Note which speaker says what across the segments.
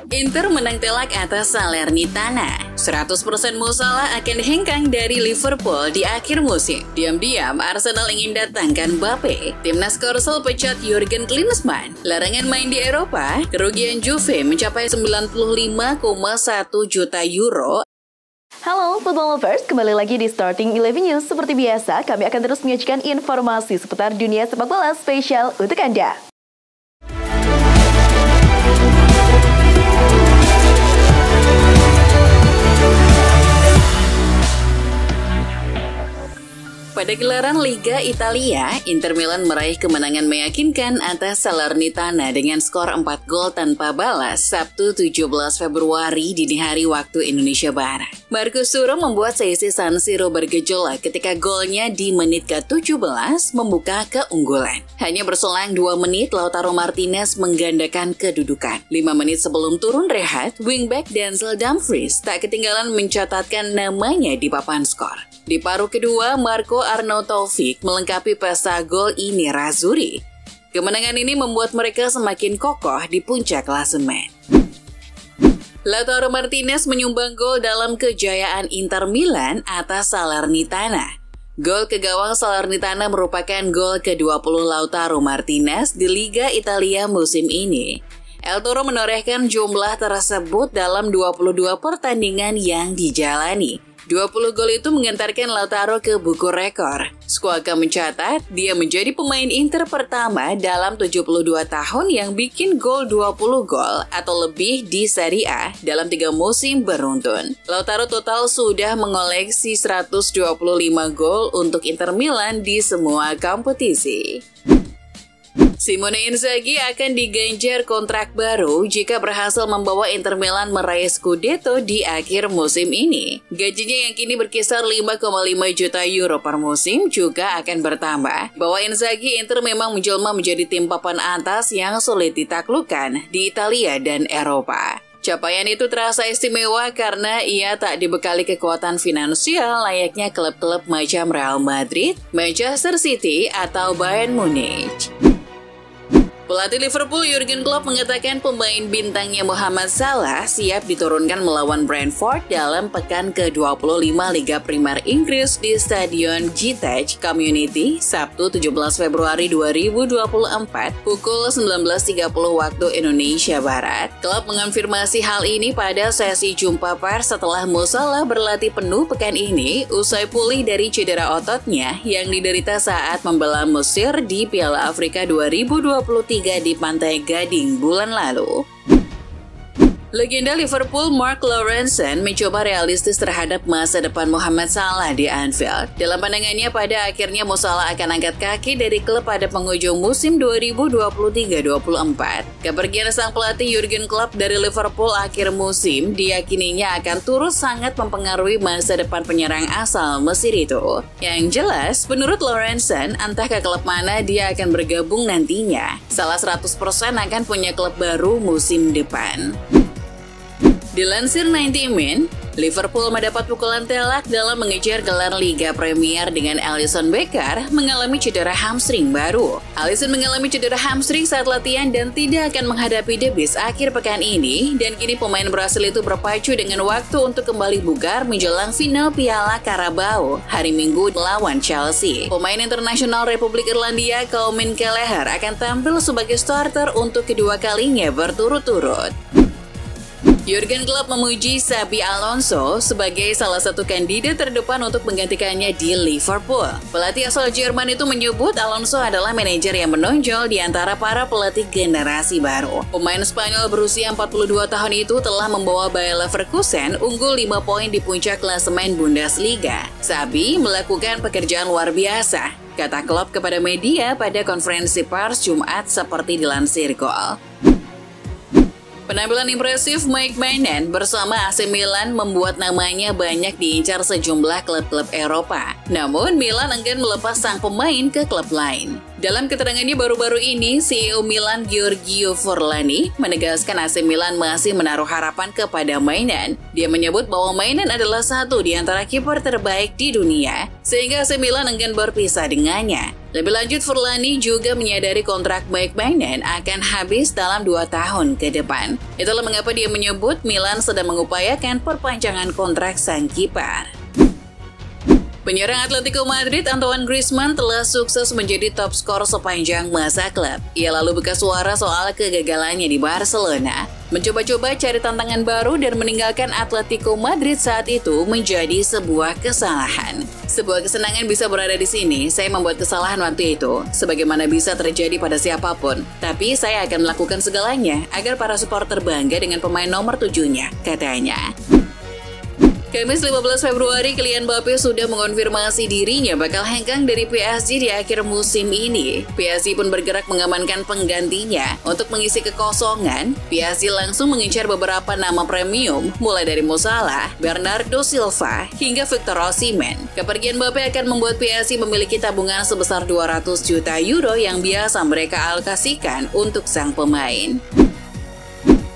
Speaker 1: Inter menang telak atas Salernitana. 100% Musala akan hengkang dari Liverpool di akhir musim. Diam-diam Arsenal ingin datangkan Mbappe. Timnas Korsel pecat Jurgen Klinsmann. Larangan main di Eropa. Kerugian Juve mencapai 95,1 juta euro.
Speaker 2: Halo Football Lovers, kembali lagi di Starting 11 News. Seperti biasa, kami akan terus menyajikan informasi seputar dunia sepak bola spesial untuk Anda.
Speaker 1: Pada gelaran Liga Italia, Inter Milan meraih kemenangan meyakinkan atas Salernitana dengan skor 4 gol tanpa balas Sabtu 17 Februari dini hari waktu Indonesia Barat. Marcus Thuram membuat seisi San Siro bergejolak ketika golnya di menit ke-17 membuka keunggulan. Hanya berselang 2 menit, Lautaro Martinez menggandakan kedudukan. 5 menit sebelum turun rehat, wingback Denzel Dumfries tak ketinggalan mencatatkan namanya di papan skor. Di paruh kedua, Marco Arnautovic melengkapi pesta gol ini Razuri. Kemenangan ini membuat mereka semakin kokoh di puncak klasemen. Lautaro Martinez menyumbang gol dalam kejayaan Inter Milan atas Salernitana. Gol ke gawang Salernitana merupakan gol ke-20 Lautaro Martinez di Liga Italia musim ini. El Toro menorehkan jumlah tersebut dalam 22 pertandingan yang dijalani. 20 gol itu mengantarkan Lautaro ke buku rekor. Squawka mencatat, dia menjadi pemain Inter pertama dalam 72 tahun yang bikin gol 20 gol atau lebih di Serie A dalam 3 musim beruntun. Lautaro total sudah mengoleksi 125 gol untuk Inter Milan di semua kompetisi. Simone Inzaghi akan diganjar kontrak baru jika berhasil membawa Inter Milan meraih Scudetto di akhir musim ini. Gajinya yang kini berkisar 5,5 juta euro per musim juga akan bertambah. Bahwa Inzaghi, Inter memang menjelma menjadi tim papan atas yang sulit ditaklukkan di Italia dan Eropa. Capaian itu terasa istimewa karena ia tak dibekali kekuatan finansial layaknya klub-klub macam Real Madrid, Manchester City, atau Bayern Munich. Pelatih Liverpool Jurgen Klopp mengatakan pemain bintangnya Mohamed Salah siap diturunkan melawan Brentford dalam pekan ke-25 Liga Primer Inggris di Stadion Gitech Community Sabtu 17 Februari 2024 pukul 19.30 waktu Indonesia Barat. Klopp mengonfirmasi hal ini pada sesi jumpa pers setelah Mo Salah berlatih penuh pekan ini usai pulih dari cedera ototnya yang diderita saat membela Mesir di Piala Afrika 2023 di Pantai Gading bulan lalu. Legenda Liverpool Mark Lawrence mencoba realistis terhadap masa depan Mohamed Salah di Anfield. Dalam pandangannya, pada akhirnya Mo Salah akan angkat kaki dari klub pada penghujung musim 2023-24. Kepergian sang pelatih Jurgen Klopp dari Liverpool akhir musim diyakininya akan turut sangat mempengaruhi masa depan penyerang asal Mesir itu. Yang jelas, menurut Lawrence, entah ke klub mana dia akan bergabung nantinya. Salah 100% akan punya klub baru musim depan. Dilansir 90 Min, Liverpool mendapat pukulan telak dalam mengejar gelar Liga Premier dengan Alisson Becker mengalami cedera hamstring baru. Alisson mengalami cedera hamstring saat latihan dan tidak akan menghadapi The Beast akhir pekan ini, dan kini pemain Brasil itu berpacu dengan waktu untuk kembali bugar menjelang final Piala Carabao hari Minggu melawan Chelsea. Pemain internasional Republik Irlandia Colin Kelleher akan tampil sebagai starter untuk kedua kalinya berturut-turut. Jurgen Klopp memuji Xabi Alonso sebagai salah satu kandidat terdepan untuk menggantikannya di Liverpool. Pelatih asal Jerman itu menyebut Alonso adalah manajer yang menonjol di antara para pelatih generasi baru. Pemain Spanyol berusia 42 tahun itu telah membawa Bayer Leverkusen unggul 5 poin di puncak klasemen Bundesliga. Xabi melakukan pekerjaan luar biasa, kata Klopp kepada media pada konferensi pers Jumat seperti dilansir Goal. Penampilan impresif Mike Maignan bersama AC Milan membuat namanya banyak diincar sejumlah klub-klub Eropa. Namun, Milan enggan melepas sang pemain ke klub lain. Dalam keterangannya baru-baru ini, CEO Milan Giorgio Forlani menegaskan AC Milan masih menaruh harapan kepada Maignan. Dia menyebut bahwa Maignan adalah satu di antara kiper terbaik di dunia, sehingga AC Milan enggan berpisah dengannya. Lebih lanjut, Furlani juga menyadari kontrak Mike Maignan akan habis dalam 2 tahun ke depan. Itulah mengapa dia menyebut Milan sedang mengupayakan perpanjangan kontrak sang kiper. Penyerang Atletico Madrid Antoine Griezmann telah sukses menjadi top skor sepanjang masa klub. Ia lalu buka suara soal kegagalannya di Barcelona, mencoba-coba cari tantangan baru dan meninggalkan Atletico Madrid saat itu menjadi sebuah kesalahan. Sebuah kesenangan bisa berada di sini. Saya membuat kesalahan waktu itu, sebagaimana bisa terjadi pada siapapun. Tapi saya akan melakukan segalanya agar para supporter bangga dengan pemain nomor 7-nya, katanya. Kamis 15 Februari, Kylian Mbappe sudah mengonfirmasi dirinya bakal hengkang dari PSG di akhir musim ini. PSG pun bergerak mengamankan penggantinya. Untuk mengisi kekosongan, PSG langsung mengincar beberapa nama premium, mulai dari Mo Salah, Bernardo Silva, hingga Victor Osimhen. Kepergian Mbappe akan membuat PSG memiliki tabungan sebesar 200 juta euro yang biasa mereka alokasikan untuk sang pemain.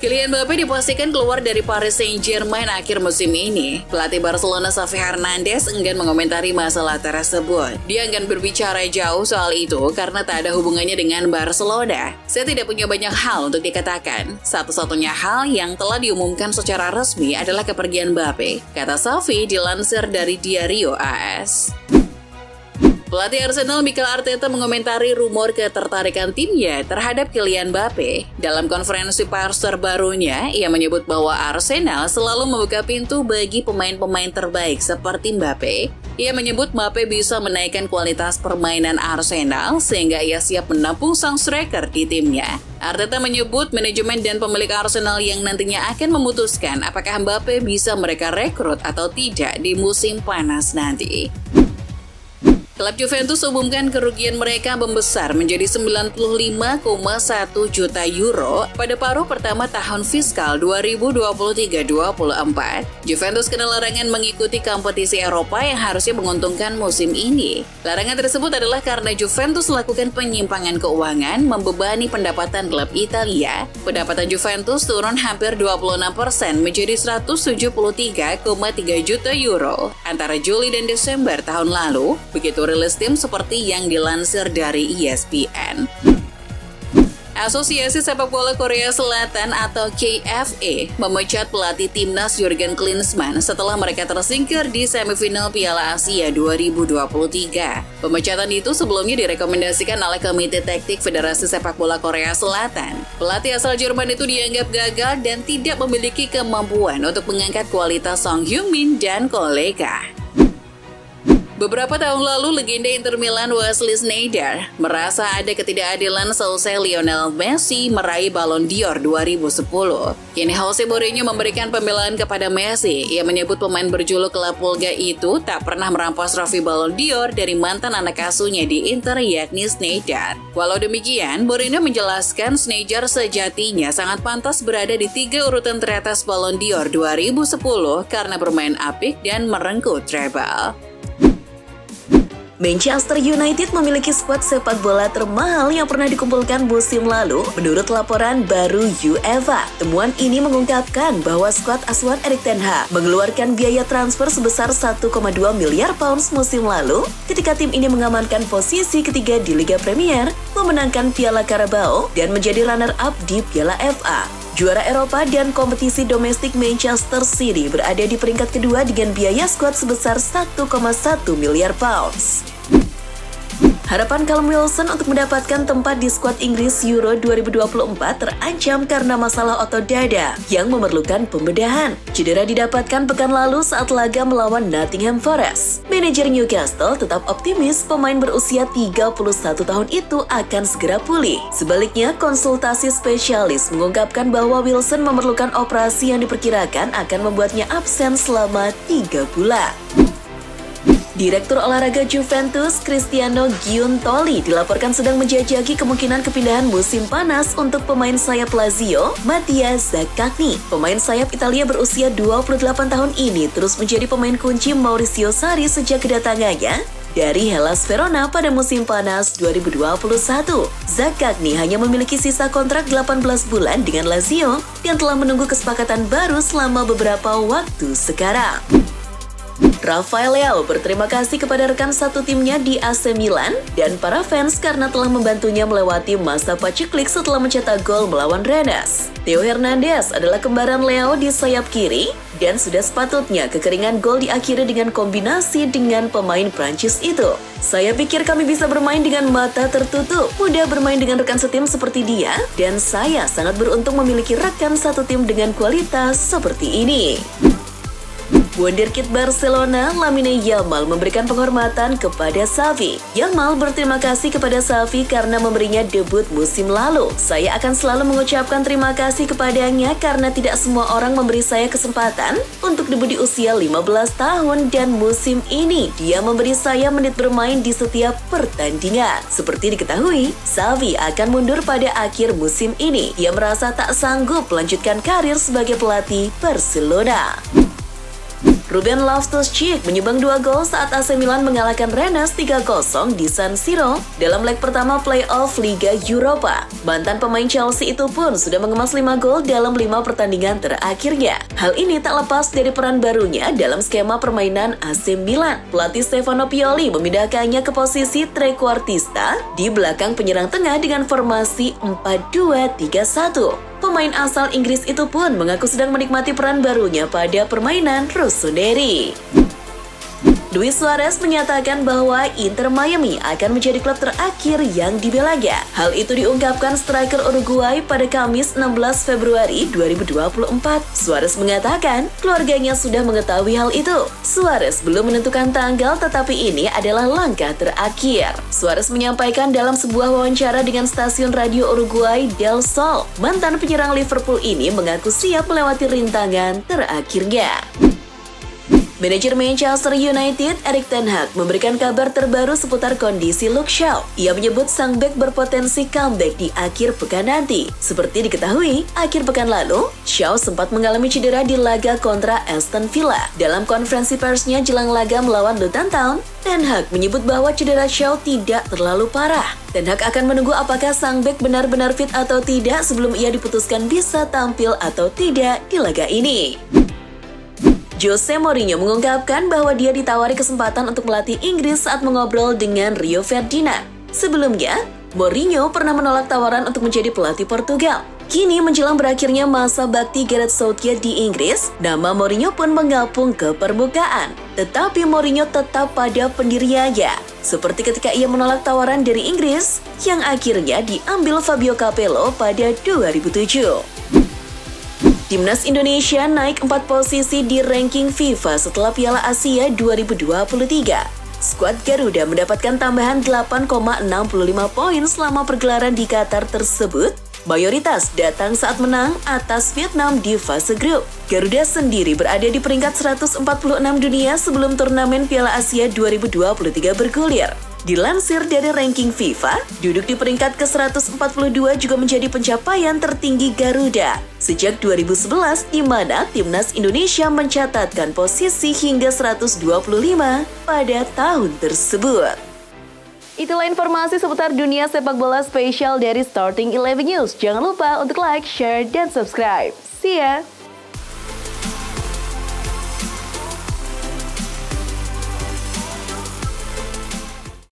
Speaker 1: Kylian Mbappe dipastikan keluar dari Paris Saint-Germain akhir musim ini. Pelatih Barcelona Xavi Hernandez enggan mengomentari masalah tersebut. Dia enggan berbicara jauh soal itu karena tak ada hubungannya dengan Barcelona. Saya tidak punya banyak hal untuk dikatakan. Satu-satunya hal yang telah diumumkan secara resmi adalah kepergian Mbappe, kata Xavi dilansir dari Diario AS. Pelatih Arsenal Mikel Arteta mengomentari rumor ketertarikan timnya terhadap Kylian Mbappe. Dalam konferensi pers terbarunya, ia menyebut bahwa Arsenal selalu membuka pintu bagi pemain-pemain terbaik seperti Mbappe. Ia menyebut Mbappe bisa menaikkan kualitas permainan Arsenal sehingga ia siap menampung sang striker di timnya. Arteta menyebut manajemen dan pemilik Arsenal yang nantinya akan memutuskan apakah Mbappe bisa mereka rekrut atau tidak di musim panas nanti. Klub Juventus umumkan kerugian mereka membesar menjadi 95,1 juta euro pada paruh pertama tahun fiskal 2023-24. Juventus kena larangan mengikuti kompetisi Eropa yang harusnya menguntungkan musim ini. Larangan tersebut adalah karena Juventus melakukan penyimpangan keuangan membebani pendapatan klub Italia. Pendapatan Juventus turun hampir 26% menjadi 173,3 juta euro antara Juli dan Desember tahun lalu, begitu rilis tim seperti yang dilansir dari ESPN. Asosiasi Sepak Bola Korea Selatan atau KFA memecat pelatih timnas Jurgen Klinsmann setelah mereka tersingkir di semifinal Piala Asia 2023. Pemecatan itu sebelumnya direkomendasikan oleh Komite Taktik Federasi Sepak Bola Korea Selatan. Pelatih asal Jerman itu dianggap gagal dan tidak memiliki kemampuan untuk mengangkat kualitas Song Heung-min dan kolega. Beberapa tahun lalu, legenda Inter Milan Wesley Sneijder merasa ada ketidakadilan seusai Lionel Messi meraih Ballon d'Or 2010. Kini Jose Mourinho memberikan pembelaan kepada Messi. Ia menyebut pemain berjuluk La Pulga itu tak pernah merampas trofi Ballon d'Or dari mantan anak asuhnya di Inter, yakni Sneijder. Walau demikian, Mourinho menjelaskan Sneijder sejatinya sangat pantas berada di 3 urutan teratas Ballon d'Or 2010 karena bermain apik dan merengkuh treble.
Speaker 2: Manchester United memiliki skuad sepak bola termahal yang pernah dikumpulkan musim lalu menurut laporan baru UEFA. Temuan ini mengungkapkan bahwa skuad asuhan Erik ten Hag mengeluarkan biaya transfer sebesar 1,2 miliar pounds musim lalu ketika tim ini mengamankan posisi ketiga di Liga Premier, memenangkan Piala Carabao, dan menjadi runner-up di Piala FA. Juara Eropa dan kompetisi domestik Manchester City berada di peringkat kedua dengan biaya skuad sebesar 1,1 miliar pounds. Harapan Callum Wilson untuk mendapatkan tempat di skuad Inggris Euro 2024 terancam karena masalah otot dada yang memerlukan pembedahan. Cedera didapatkan pekan lalu saat laga melawan Nottingham Forest. Manajer Newcastle tetap optimis pemain berusia 31 tahun itu akan segera pulih. Sebaliknya, konsultasi spesialis mengungkapkan bahwa Wilson memerlukan operasi yang diperkirakan akan membuatnya absen selama 3 bulan. Direktur olahraga Juventus, Cristiano Giuntoli, dilaporkan sedang menjajaki kemungkinan kepindahan musim panas untuk pemain sayap Lazio, Mattia Zaccagni. Pemain sayap Italia berusia 28 tahun ini terus menjadi pemain kunci Maurizio Sarri sejak kedatangannya dari Hellas Verona pada musim panas 2021. Zaccagni hanya memiliki sisa kontrak 18 bulan dengan Lazio dan telah menunggu kesepakatan baru selama beberapa waktu sekarang. Rafael Leao berterima kasih kepada rekan satu timnya di AC Milan dan para fans karena telah membantunya melewati masa paceklik setelah mencetak gol melawan Rennes. Theo Hernandez adalah kembaran Leo di sayap kiri dan sudah sepatutnya kekeringan gol diakhiri dengan kombinasi dengan pemain Prancis itu. Saya pikir kami bisa bermain dengan mata tertutup, mudah bermain dengan rekan setim seperti dia, dan saya sangat beruntung memiliki rekan satu tim dengan kualitas seperti ini. Wonderkid Barcelona, Lamine Yamal memberikan penghormatan kepada Xavi. Yamal berterima kasih kepada Xavi karena memberinya debut musim lalu. Saya akan selalu mengucapkan terima kasih kepadanya karena tidak semua orang memberi saya kesempatan untuk debut di usia 15 tahun dan musim ini dia memberi saya menit bermain di setiap pertandingan. Seperti diketahui, Xavi akan mundur pada akhir musim ini. Ia merasa tak sanggup melanjutkan karir sebagai pelatih Barcelona. Ruben Loftus-Cheek menyumbang 2 gol saat AC Milan mengalahkan Rennes 3-0 di San Siro dalam leg pertama playoff Liga Eropa. Mantan pemain Chelsea itu pun sudah mengemas 5 gol dalam 5 pertandingan terakhirnya. Hal ini tak lepas dari peran barunya dalam skema permainan AC Milan. Pelatih Stefano Pioli memindahkannya ke posisi trequartista di belakang penyerang tengah dengan formasi 4-2-3-1. Pemain asal Inggris itu pun mengaku sedang menikmati peran barunya pada permainan Rossoneri. Luis Suarez menyatakan bahwa Inter Miami akan menjadi klub terakhir yang dibelanya. Hal itu diungkapkan striker Uruguay pada Kamis 16 Februari 2024. Suarez mengatakan keluarganya sudah mengetahui hal itu. Suarez belum menentukan tanggal, tetapi ini adalah langkah terakhir. Suarez menyampaikan dalam sebuah wawancara dengan stasiun radio Uruguay Del Sol. Mantan penyerang Liverpool ini mengaku siap melewati rintangan terakhirnya. Manajer Manchester United, Erik ten Hag, memberikan kabar terbaru seputar kondisi Luke Shaw. Ia menyebut sang bek berpotensi comeback di akhir pekan nanti. Seperti diketahui, akhir pekan lalu, Shaw sempat mengalami cedera di laga kontra Aston Villa. Dalam konferensi persnya jelang laga melawan Luton Town, ten Hag menyebut bahwa cedera Shaw tidak terlalu parah. Ten Hag akan menunggu apakah sang bek benar-benar fit atau tidak sebelum ia diputuskan bisa tampil atau tidak di laga ini. Jose Mourinho mengungkapkan bahwa dia ditawari kesempatan untuk melatih Inggris saat mengobrol dengan Rio Ferdinand. Sebelumnya, Mourinho pernah menolak tawaran untuk menjadi pelatih Portugal. Kini menjelang berakhirnya masa bakti Gareth Southgate di Inggris, nama Mourinho pun menggapung ke permukaan. Tetapi Mourinho tetap pada pendiriannya. Seperti ketika ia menolak tawaran dari Inggris, yang akhirnya diambil Fabio Capello pada 2007. Timnas Indonesia naik 4 posisi di ranking FIFA setelah Piala Asia 2023. Skuad Garuda mendapatkan tambahan 8,65 poin selama pergelaran di Qatar tersebut. Mayoritas datang saat menang atas Vietnam di fase grup. Garuda sendiri berada di peringkat 146 dunia sebelum turnamen Piala Asia 2023 bergulir. Dilansir dari ranking FIFA, duduk di peringkat ke-142 juga menjadi pencapaian tertinggi Garuda sejak 2011, di mana Timnas Indonesia mencatatkan posisi hingga 125 pada tahun tersebut. Itulah informasi seputar dunia sepak bola spesial dari Starting 11 News. Jangan lupa untuk like, share, dan subscribe. See ya!